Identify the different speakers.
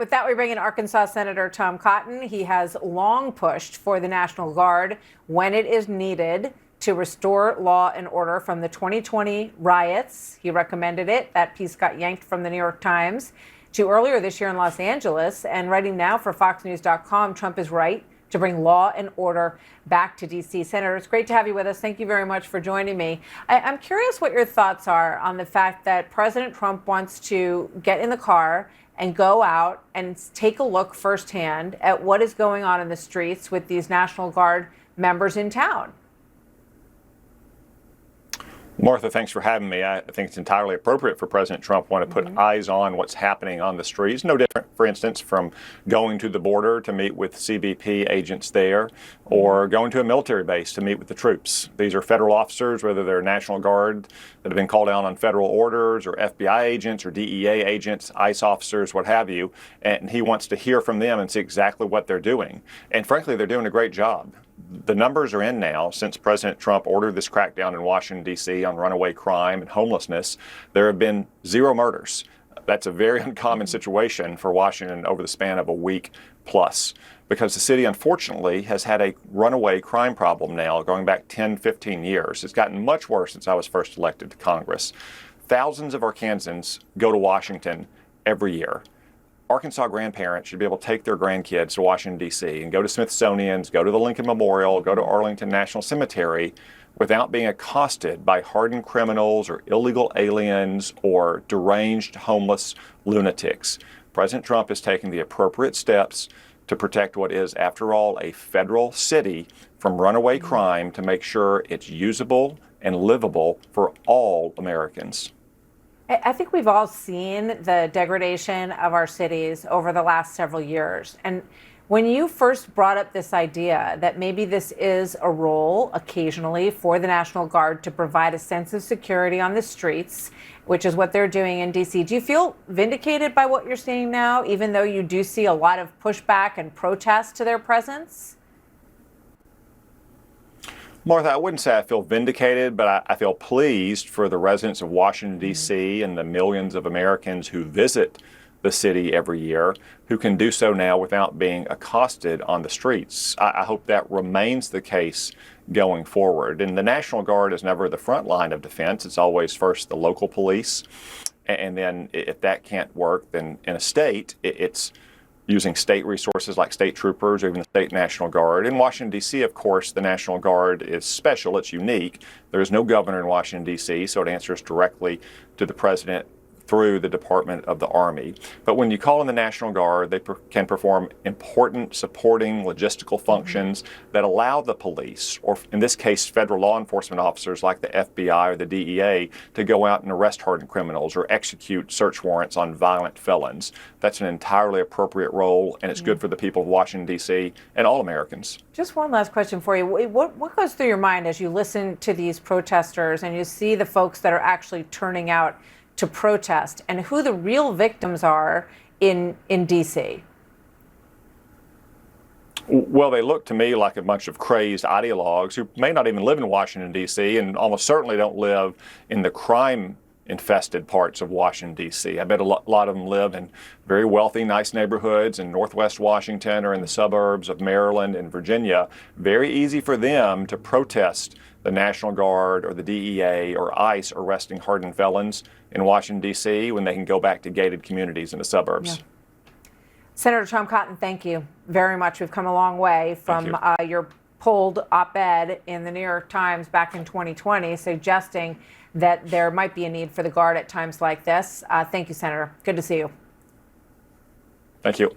Speaker 1: With that, we bring in Arkansas Senator Tom Cotton. He has long pushed for the National Guard when it is needed to restore law and order from the 2020 riots. He recommended it. That piece got yanked from the New York Times to earlier this year in Los Angeles. And writing now for FoxNews.com, Trump is right to bring law and order back to D.C. Senator, it's great to have you with us. Thank you very much for joining me. I'm curious what your thoughts are on the fact that President Trump wants to get in the car and go out and take a look firsthand at what is going on in the streets with these National Guard members in town.
Speaker 2: Martha, thanks for having me. I think it's entirely appropriate for President Trump to want to put eyes on what's happening on the streets. No different, for instance, from going to the border to meet with CBP agents there or going to a military base to meet with the troops. These are federal officers, whether they're National Guard that have been called out on federal orders or FBI agents or DEA agents, ICE officers, what have you. And he wants to hear from them and see exactly what they're doing. And frankly, they're doing a great job. The numbers are in now. Since President Trump ordered this crackdown in Washington, D.C. on runaway crime and homelessness, there have been 0 murders. That's a very uncommon situation for Washington over the span of a week plus, because the city, unfortunately, has had a runaway crime problem now going back 10, 15 years. It's gotten much worse since I was first elected to Congress. Thousands of Arkansans go to Washington every year. Arkansas grandparents should be able to take their grandkids to Washington, D.C. and go to Smithsonian's, go to the Lincoln Memorial, go to Arlington National Cemetery without being accosted by hardened criminals or illegal aliens or deranged homeless lunatics. President Trump is taking the appropriate steps to protect what is, after all, a federal city from runaway crime to make sure it's usable and livable for all Americans.
Speaker 1: I think we've all seen the degradation of our cities over the last several years. And when you first brought up this idea that maybe this is a role occasionally for the National Guard to provide a sense of security on the streets, which is what they're doing in D.C., do you feel vindicated by what you're seeing now, even though you do see a lot of pushback and protest to their presence?
Speaker 2: Martha, I wouldn't say I feel vindicated, but I feel pleased for the residents of Washington, D.C. and the millions of Americans who visit the city every year who can do so now without being accosted on the streets. I hope that remains the case going forward. And the National Guard is never the front line of defense. It's always first the local police. And then if that can't work, then in a state, it's using state resources like state troopers or even the state National Guard. In Washington, D.C., of course, the National Guard is special. It's unique. There is no governor in Washington, D.C., so it answers directly to the president through the Department of the Army. But when you call in the National Guard, they can perform important supporting logistical functions that allow the police, or in this case, federal law enforcement officers like the FBI or the DEA, to go out and arrest hardened criminals or execute search warrants on violent felons. That's an entirely appropriate role, and it's good for the people of Washington, D.C. and all Americans.
Speaker 1: Just one last question for you. What goes through your mind as you listen to these protesters and you see the folks that are actually turning out to protest, and who the real victims are in D.C.?
Speaker 2: Well, they look to me like a bunch of crazed ideologues who may not even live in Washington, D.C., and almost certainly don't live in the crime-infested parts of Washington, D.C. I bet a lot of them live in very wealthy, nice neighborhoods in Northwest Washington or in the suburbs of Maryland and Virginia. Very easy for them to protest the National Guard or the DEA or ICE arresting hardened felons in Washington, D.C. when they can go back to gated communities in the suburbs.
Speaker 1: Yeah. Senator Tom Cotton, thank you very much. We've come a long way from your pulled op-ed in the New York Times back in 2020 suggesting that there might be a need for the Guard at times like this. Thank you, Senator. Good to see you.
Speaker 2: Thank you.